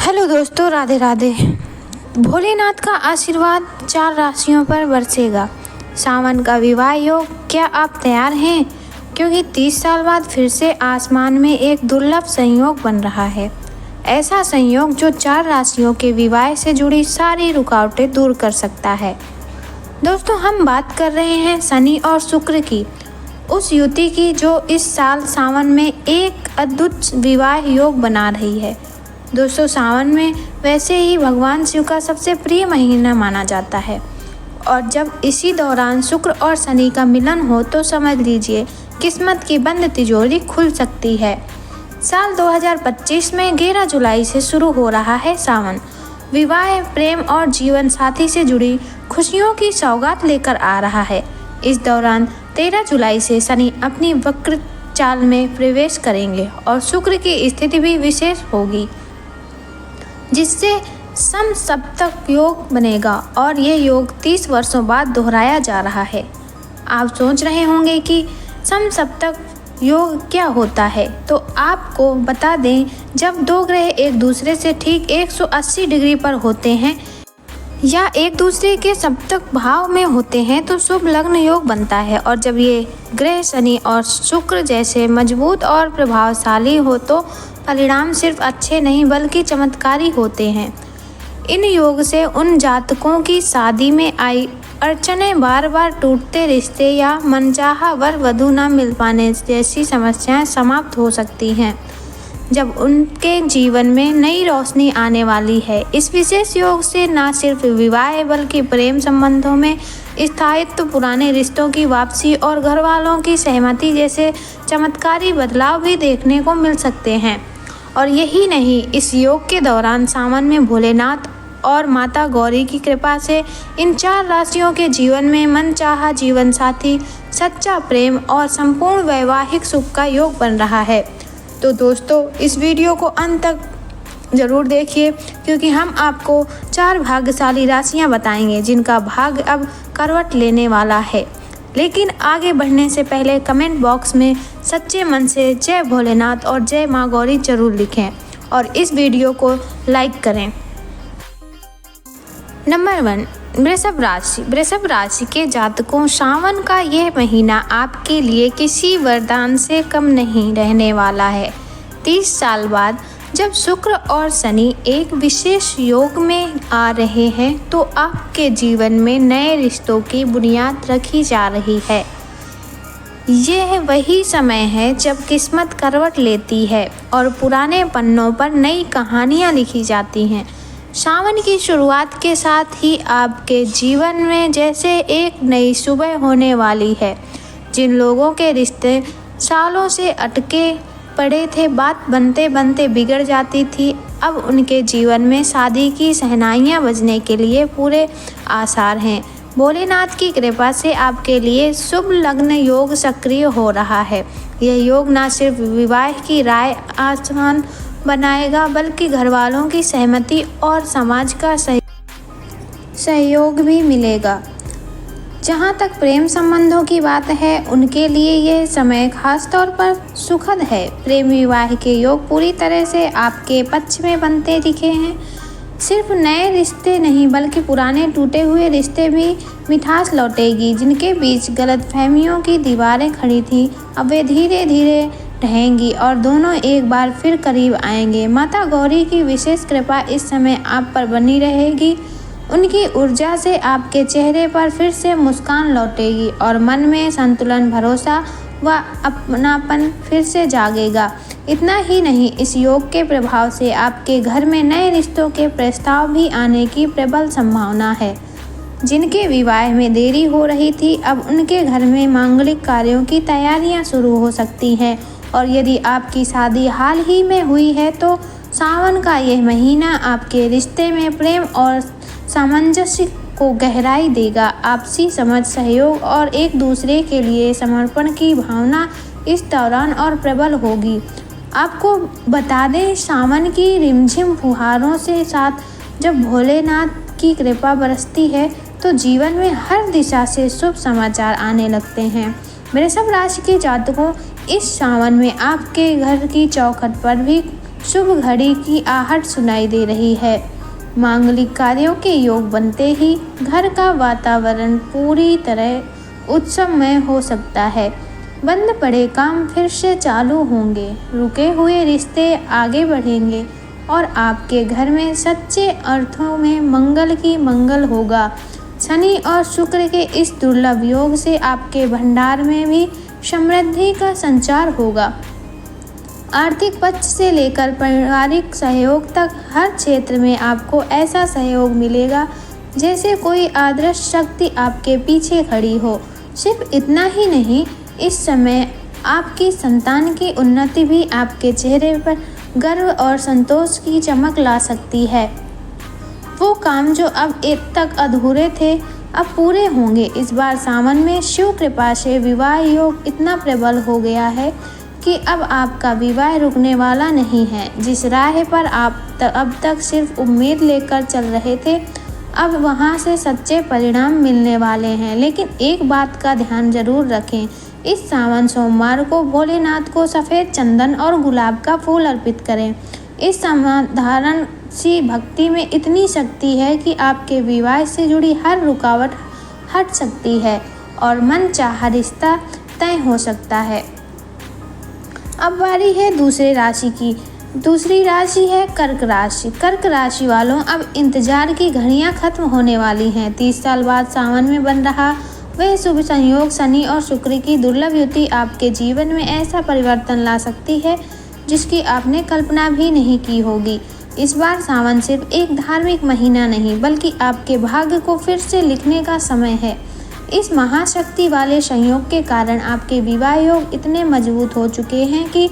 Hello दोस्तों, राधे राधे। भोलेनाथ का आशीर्वाद 4 राशियों पर बरसेगा। सावन का विवाह योग, क्या आप तैयार हैं? क्योंकि 30 साल बाद फिर से आसमान में एक दुर्लभ संयोग बन रहा है। ऐसा संयोग जो 4 राशियों के विवाह से जुड़ी सारी रुकावटें दूर कर सकता है। दोस्तों, हम बात कर रहे हैं शनि और शुक्र की, उस युति की जो इस साल सावन में एक अद्भुत विवाह योग बना रही है। दोस्तों, सावन में वैसे ही भगवान शिव का सबसे प्रिय महीना माना जाता है और जब इसी दौरान शुक्र और शनि का मिलन हो तो समझ लीजिए किस्मत की बंद तिजोरी खुल सकती है। साल 2025 में 11 जुलाई से शुरू हो रहा है सावन। विवाह, प्रेम और जीवन साथी से जुड़ी खुशियों की सौगात लेकर आ रहा है। इस दौरान 13 जुलाई से शनि अपनी वक्र चाल में प्रवेश करेंगे और शुक्र की स्थिति भी विशेष होगी, जिससे समसप्तक योग बनेगा और ये योग 30 वर्षों बाद दोहराया जा रहा है। आप सोच रहे होंगे कि समसप्तक योग क्या होता है, तो आपको बता दें, जब 2 ग्रह एक दूसरे से ठीक 180 डिग्री पर होते हैं या एक दूसरे के सप्तक भाव में होते हैं तो शुभ लग्न योग बनता है। और जब ये ग्रह शनि और शुक्र जैसे मजबूत और प्रभावशाली हो तो परिणाम सिर्फ अच्छे नहीं बल्कि चमत्कारी होते हैं। इन योग से उन जातकों की शादी में आई अड़चनें, बार बार टूटते रिश्ते या मनचाहा वर वधू न मिल पाने जैसी समस्याएं समाप्त हो सकती हैं, जब उनके जीवन में नई रोशनी आने वाली है। इस विशेष योग से न सिर्फ विवाह बल्कि प्रेम संबंधों में स्थायित्व, पुराने रिश्तों की वापसी और घर वालों की सहमति जैसे चमत्कारी बदलाव भी देखने को मिल सकते हैं। और यही नहीं, इस योग के दौरान सावन में भोलेनाथ और माता गौरी की कृपा से इन 4 राशियों के जीवन में मनचाहा जीवन साथी, सच्चा प्रेम और संपूर्ण वैवाहिक सुख का योग बन रहा है। तो दोस्तों, इस वीडियो को अंत तक ज़रूर देखिए, क्योंकि हम आपको 4 भाग्यशाली राशियां बताएंगे जिनका भाग्य अब करवट लेने वाला है। लेकिन आगे बढ़ने से पहले कमेंट बॉक्स में सच्चे मन से जय भोलेनाथ और जय माँ गौरी जरूर लिखें और इस वीडियो को लाइक करें। नंबर 1, वृषभ राशि। वृषभ राशि के जातकों, सावन का यह महीना आपके लिए किसी वरदान से कम नहीं रहने वाला है। 30 साल बाद जब शुक्र और शनि एक विशेष योग में आ रहे हैं तो आपके जीवन में नए रिश्तों की बुनियाद रखी जा रही है। यह वही समय है जब किस्मत करवट लेती है और पुराने पन्नों पर नई कहानियाँ लिखी जाती हैं। सावन की शुरुआत के साथ ही आपके जीवन में जैसे एक नई सुबह होने वाली है। जिन लोगों के रिश्ते सालों से अटके पड़े थे, बात बनते बनते बिगड़ जाती थी, अब उनके जीवन में शादी की शहनाइयाँ बजने के लिए पूरे आसार हैं। भोलेनाथ की कृपा से आपके लिए शुभ लग्न योग सक्रिय हो रहा है। यह योग न सिर्फ विवाह की राय आसान बनाएगा बल्कि घर वालों की सहमति और समाज का सहयोग भी मिलेगा। जहाँ तक प्रेम संबंधों की बात है, उनके लिए यह समय खास तौर पर सुखद है। प्रेम विवाह के योग पूरी तरह से आपके पक्ष में बनते दिखे हैं। सिर्फ नए रिश्ते नहीं बल्कि पुराने टूटे हुए रिश्ते भी मिठास लौटेगी। जिनके बीच गलतफहमियों की दीवारें खड़ी थीं, अब वे धीरे धीरे रहेंगी और दोनों एक बार फिर करीब आएंगे। माता गौरी की विशेष कृपा इस समय आप पर बनी रहेगी। उनकी ऊर्जा से आपके चेहरे पर फिर से मुस्कान लौटेगी और मन में संतुलन, भरोसा व अपनापन फिर से जागेगा। इतना ही नहीं, इस योग के प्रभाव से आपके घर में नए रिश्तों के प्रस्ताव भी आने की प्रबल संभावना है। जिनके विवाह में देरी हो रही थी, अब उनके घर में मांगलिक कार्यों की तैयारियां शुरू हो सकती हैं। और यदि आपकी शादी हाल ही में हुई है तो सावन का यह महीना आपके रिश्ते में प्रेम और सामंजस्य को गहराई देगा। आपसी समझ, सहयोग और एक दूसरे के लिए समर्पण की भावना इस दौरान और प्रबल होगी। आपको बता दें, सावन की रिमझिम फुहारों से साथ जब भोलेनाथ की कृपा बरसती है तो जीवन में हर दिशा से शुभ समाचार आने लगते हैं। वृषभ राशि के जातकों, इस सावन में आपके घर की चौखट पर भी शुभ घड़ी की आहट सुनाई दे रही है। मांगलिक कार्यों के योग बनते ही घर का वातावरण पूरी तरह उत्सवमय हो सकता है। बंद पड़े काम फिर से चालू होंगे, रुके हुए रिश्ते आगे बढ़ेंगे और आपके घर में सच्चे अर्थों में मंगल की मंगल होगा। शनि और शुक्र के इस दुर्लभ योग से आपके भंडार में भी समृद्धि का संचार होगा। आर्थिक पक्ष से लेकर पारिवारिक सहयोग तक हर क्षेत्र में आपको ऐसा सहयोग मिलेगा जैसे कोई अदृश्य शक्ति आपके पीछे खड़ी हो। सिर्फ इतना ही नहीं, इस समय आपकी संतान की उन्नति भी आपके चेहरे पर गर्व और संतोष की चमक ला सकती है। वो काम जो अब तक अधूरे थे अब पूरे होंगे। इस बार सावन में शिव कृपा से विवाह योग इतना प्रबल हो गया है कि अब आपका विवाह रुकने वाला नहीं है। जिस राह पर आप अब तक सिर्फ उम्मीद लेकर चल रहे थे, अब वहां से सच्चे परिणाम मिलने वाले हैं। लेकिन एक बात का ध्यान जरूर रखें, इस सावन सोमवार को भोलेनाथ को सफ़ेद चंदन और गुलाब का फूल अर्पित करें। इस साधारण सी भक्ति में इतनी शक्ति है कि आपके विवाह से जुड़ी हर रुकावट हट सकती है और मनचाहा रिश्ता तय हो सकता है। अब बारी है दूसरे राशि की। दूसरी राशि है कर्क राशि। कर्क राशि वालों, अब इंतजार की घड़ियां खत्म होने वाली हैं। 30 साल बाद सावन में बन रहा वह शुभ संयोग शनि और शुक्र की दुर्लभ युति आपके जीवन में ऐसा परिवर्तन ला सकती है जिसकी आपने कल्पना भी नहीं की होगी। इस बार सावन सिर्फ एक धार्मिक महीना नहीं बल्कि आपके भाग्य को फिर से लिखने का समय है। इस महाशक्ति वाले संयोग के कारण आपके विवाह योग इतने मजबूत हो चुके हैं कि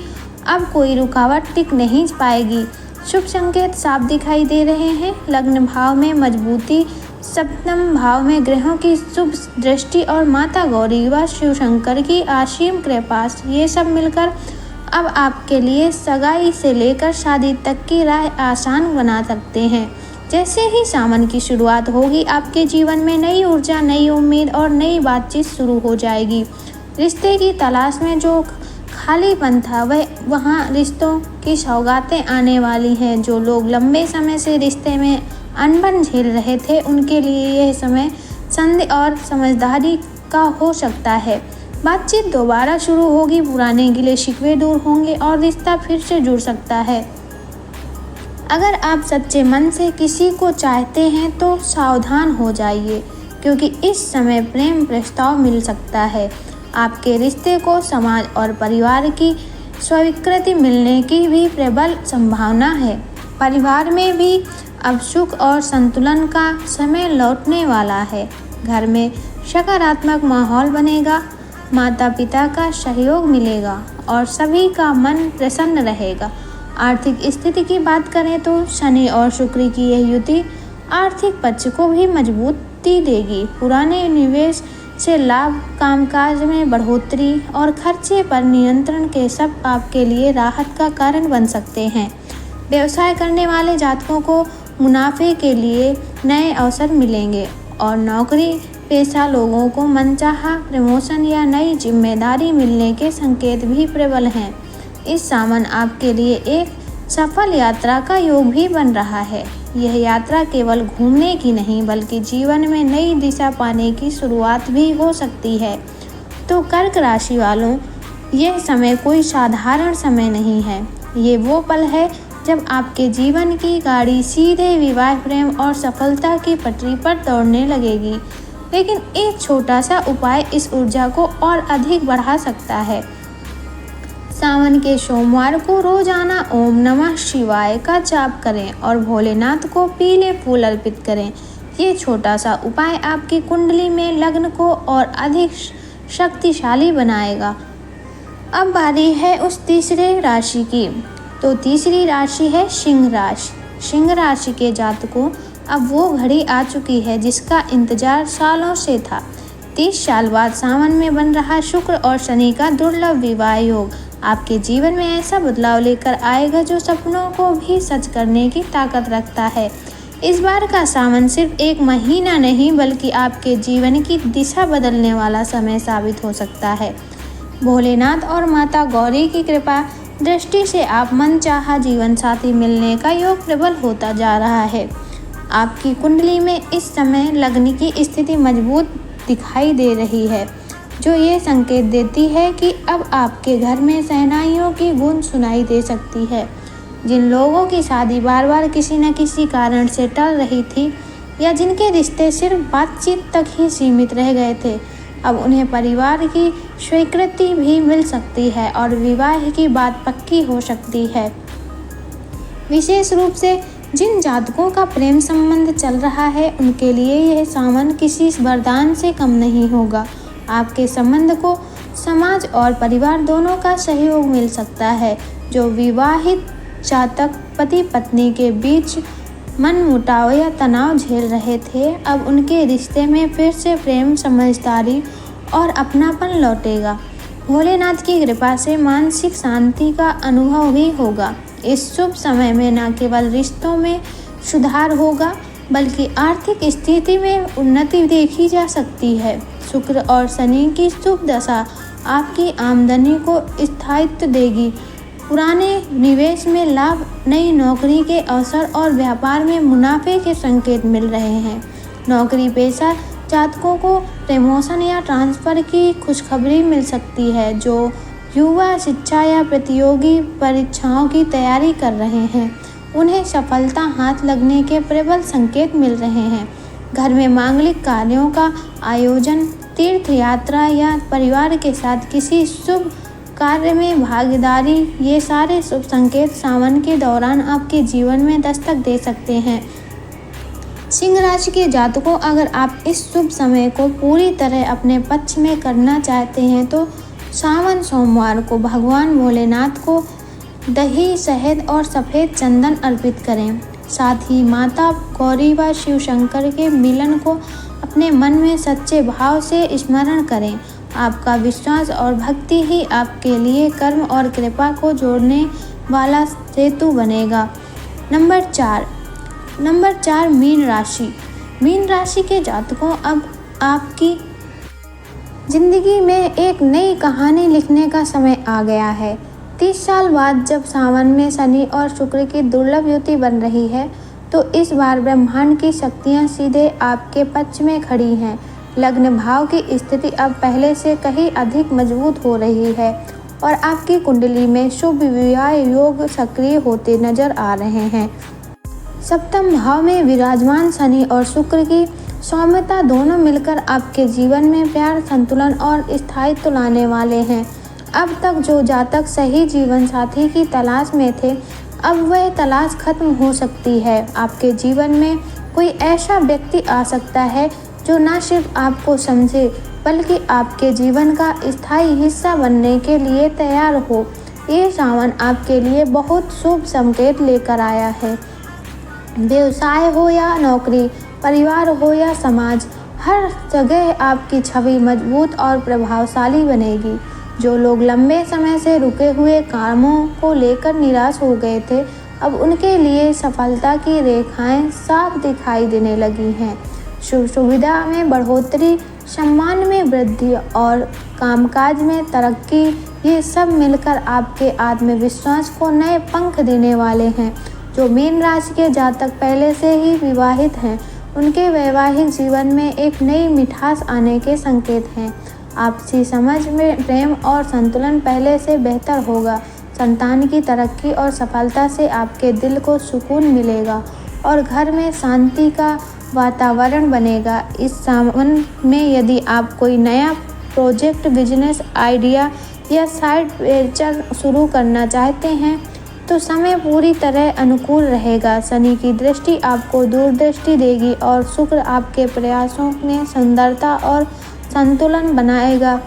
अब कोई रुकावट टिक नहीं पाएगी। शुभ संकेत साफ दिखाई दे रहे हैं। लग्न भाव में मजबूती, सप्तम भाव में ग्रहों की शुभ दृष्टि और माता गौरी व शिव शंकर की असीम कृपा, ये सब मिलकर अब आपके लिए सगाई से लेकर शादी तक की राह आसान बना सकते हैं। जैसे ही सावन की शुरुआत होगी, आपके जीवन में नई ऊर्जा, नई उम्मीद और नई बातचीत शुरू हो जाएगी। रिश्ते की तलाश में जो खालीपन था वहाँ रिश्तों की सौगातें आने वाली हैं। जो लोग लंबे समय से रिश्ते में अनबन झेल रहे थे, उनके लिए यह समय संधि और समझदारी का हो सकता है। बातचीत दोबारा शुरू होगी, पुराने गिले शिकवे दूर होंगे और रिश्ता फिर से जुड़ सकता है। अगर आप सच्चे मन से किसी को चाहते हैं तो सावधान हो जाइए, क्योंकि इस समय प्रेम प्रस्ताव मिल सकता है। आपके रिश्ते को समाज और परिवार की स्वीकृति मिलने की भी प्रबल संभावना है। परिवार में भी अब सुख और संतुलन का समय लौटने वाला है। घर में सकारात्मक माहौल बनेगा, माता पिता का सहयोग मिलेगा और सभी का मन प्रसन्न रहेगा। आर्थिक स्थिति की बात करें तो शनि और शुक्र की यह युति आर्थिक पक्ष को भी मजबूती देगी। पुराने निवेश से लाभ, कामकाज में बढ़ोतरी और खर्चे पर नियंत्रण के सब आपके लिए राहत का कारण बन सकते हैं। व्यवसाय करने वाले जातकों को मुनाफे के लिए नए अवसर मिलेंगे और नौकरी पेशा लोगों को मनचाहा प्रमोशन या नई जिम्मेदारी मिलने के संकेत भी प्रबल हैं। इस सावन आपके लिए एक सफल यात्रा का योग भी बन रहा है। यह यात्रा केवल घूमने की नहीं बल्कि जीवन में नई दिशा पाने की शुरुआत भी हो सकती है। तो कर्क राशि वालों, यह समय कोई साधारण समय नहीं है। ये वो पल है जब आपके जीवन की गाड़ी सीधे विवाह, प्रेम और सफलता की पटरी पर दौड़ने लगेगी। लेकिन एक छोटा सा उपाय इस ऊर्जा को और अधिक बढ़ा सकता है। सावन के सोमवार को रोजाना ओम नमः शिवाय का जाप करें और भोलेनाथ को पीले फूल अर्पित करें। ये छोटा सा उपाय आपकी कुंडली में लग्न को और अधिक शक्तिशाली बनाएगा। अब बारी है उस तीसरे राशि की। तो तीसरी राशि है सिंह राशि। सिंह राशि के जातकों, अब वो घड़ी आ चुकी है जिसका इंतजार सालों से था। 30 साल बाद सावन में बन रहा शुक्र और शनि का दुर्लभ विवाह योग आपके जीवन में ऐसा बदलाव लेकर आएगा जो सपनों को भी सच करने की ताकत रखता है। इस बार का सावन सिर्फ एक महीना नहीं बल्कि आपके जीवन की दिशा बदलने वाला समय साबित हो सकता है। भोलेनाथ और माता गौरी की कृपा दृष्टि से आप मनचाहा जीवन साथी मिलने का योग प्रबल होता जा रहा है। आपकी कुंडली में इस समय लग्न की स्थिति मजबूत दिखाई दे रही है, जो ये संकेत देती है कि अब आपके घर में शहनाइयों की गूंज सुनाई दे सकती है। जिन लोगों की शादी बार बार किसी न किसी कारण से टल रही थी या जिनके रिश्ते सिर्फ बातचीत तक ही सीमित रह गए थे, अब उन्हें परिवार की स्वीकृति भी मिल सकती है और विवाह की बात पक्की हो सकती है। विशेष रूप से जिन जातकों का प्रेम संबंध चल रहा है, उनके लिए यह सावन किसी वरदान से कम नहीं होगा। आपके संबंध को समाज और परिवार दोनों का सहयोग मिल सकता है। जो विवाहित जातक पति पत्नी के बीच मनमुटाव या तनाव झेल रहे थे, अब उनके रिश्ते में फिर से प्रेम, समझदारी और अपनापन लौटेगा। भोलेनाथ की कृपा से मानसिक शांति का अनुभव भी होगा। इस शुभ समय में न केवल रिश्तों में सुधार होगा, बल्कि आर्थिक स्थिति में उन्नति देखी जा सकती है। शुक्र और शनि की शुभ दशा आपकी आमदनी को स्थायित्व देगी। पुराने निवेश में लाभ, नई नौकरी के अवसर और व्यापार में मुनाफे के संकेत मिल रहे हैं। नौकरी पेशा जातकों को प्रमोशन या ट्रांसफर की खुशखबरी मिल सकती है। जो युवा शिक्षा या प्रतियोगी परीक्षाओं की तैयारी कर रहे हैं, उन्हें सफलता हाथ लगने के प्रबल संकेत मिल रहे हैं। घर में मांगलिक कार्यों का आयोजन, तीर्थ यात्रा या परिवार के साथ किसी शुभ कार्य में भागीदारी, ये सारे शुभ संकेत सावन के दौरान आपके जीवन में दस्तक दे सकते हैं। सिंह राशि के जातकों, अगर आप इस शुभ समय को पूरी तरह अपने पक्ष में करना चाहते हैं तो सावन सोमवार को भगवान भोलेनाथ को दही, शहद और सफ़ेद चंदन अर्पित करें। साथ ही माता गौरी व शिव शंकर के मिलन को अपने मन में सच्चे भाव से स्मरण करें। आपका विश्वास और भक्ति ही आपके लिए कर्म और कृपा को जोड़ने वाला सेतु बनेगा। नंबर 4 मीन राशि। मीन राशि के जातकों, अब आपकी जिंदगी में एक नई कहानी लिखने का समय आ गया है। 30 साल बाद जब सावन में शनि और शुक्र की दुर्लभ युति बन रही है, तो इस बार ब्रह्मांड की शक्तियां सीधे आपके पक्ष में खड़ी हैं। लग्न भाव की स्थिति अब पहले से कहीं अधिक मजबूत हो रही है और आपकी कुंडली में शुभ विवाह योग सक्रिय होते नजर आ रहे हैं। सप्तम भाव में विराजमान शनि और शुक्र की सौम्यता दोनों मिलकर आपके जीवन में प्यार, संतुलन और स्थायित्व लाने वाले हैं। अब तक जो जातक सही जीवन साथी की तलाश में थे, अब वह तलाश खत्म हो सकती है। आपके जीवन में कोई ऐसा व्यक्ति आ सकता है जो न सिर्फ आपको समझे, बल्कि आपके जीवन का स्थायी हिस्सा बनने के लिए तैयार हो। ये सावन आपके लिए बहुत शुभ संकेत लेकर आया है। व्यवसाय हो या नौकरी, परिवार हो या समाज, हर जगह आपकी छवि मजबूत और प्रभावशाली बनेगी। जो लोग लंबे समय से रुके हुए कामों को लेकर निराश हो गए थे, अब उनके लिए सफलता की रेखाएं साफ दिखाई देने लगी हैं। सुख सुविधा में बढ़ोतरी, सम्मान में वृद्धि और कामकाज में तरक्की, ये सब मिलकर आपके आत्मविश्वास को नए पंख देने वाले हैं। जो मीन राशि के जातक पहले से ही विवाहित हैं, उनके वैवाहिक जीवन में एक नई मिठास आने के संकेत हैं। आपसी समझ में प्रेम और संतुलन पहले से बेहतर होगा। संतान की तरक्की और सफलता से आपके दिल को सुकून मिलेगा और घर में शांति का वातावरण बनेगा। इस सावन में यदि आप कोई नया प्रोजेक्ट, बिजनेस आइडिया या साइड वेंचर शुरू करना चाहते हैं, तो समय पूरी तरह अनुकूल रहेगा। शनि की दृष्टि आपको दूरदृष्टि देगी और शुक्र आपके प्रयासों में सुंदरता और संतुलन बनाएगा।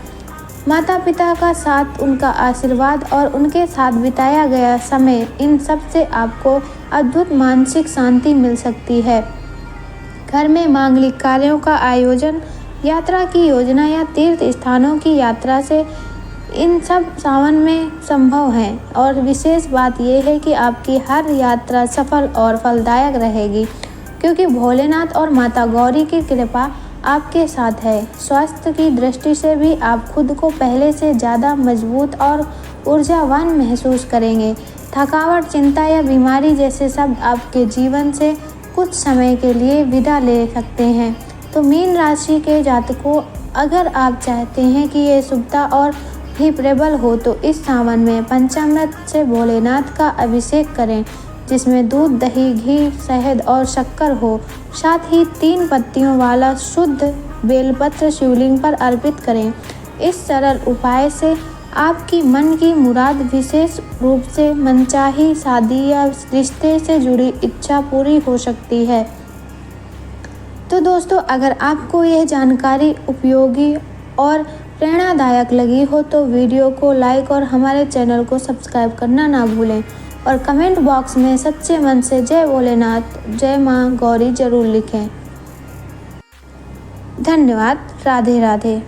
माता पिता का साथ, उनका आशीर्वाद और उनके साथ बिताया गया समय, इन सब से आपको अद्भुत मानसिक शांति मिल सकती है। घर में मांगलिक कार्यों का आयोजन, यात्रा की योजना या तीर्थ स्थानों की यात्रा से इन सब सावन में संभव है। और विशेष बात यह है कि आपकी हर यात्रा सफल और फलदायक रहेगी, क्योंकि भोलेनाथ और माता गौरी की कृपा आपके साथ है। स्वास्थ्य की दृष्टि से भी आप खुद को पहले से ज़्यादा मजबूत और ऊर्जावान महसूस करेंगे। थकावट, चिंता या बीमारी जैसे शब्द आपके जीवन से कुछ समय के लिए विदा ले सकते हैं। तो मीन राशि के जातकों, अगर आप चाहते हैं कि ये शुभता और भी प्रबल हो तो इस सावन में पंचामृत से भोलेनाथ का अभिषेक करें, जिसमें दूध, दही, घी, शहद और शक्कर हो। साथ ही 3 पत्तियों वाला शुद्ध बेलपत्र शिवलिंग पर अर्पित करें। इस सरल उपाय से आपकी मन की मुराद, विशेष रूप से मनचाही शादी या रिश्ते से जुड़ी इच्छा पूरी हो सकती है। तो दोस्तों, अगर आपको यह जानकारी उपयोगी और प्रेरणादायक लगी हो तो वीडियो को लाइक और हमारे चैनल को सब्सक्राइब करना ना भूलें और कमेंट बॉक्स में सच्चे मन से जय भोलेनाथ, जय माँ गौरी जरूर लिखें। धन्यवाद। राधे राधे।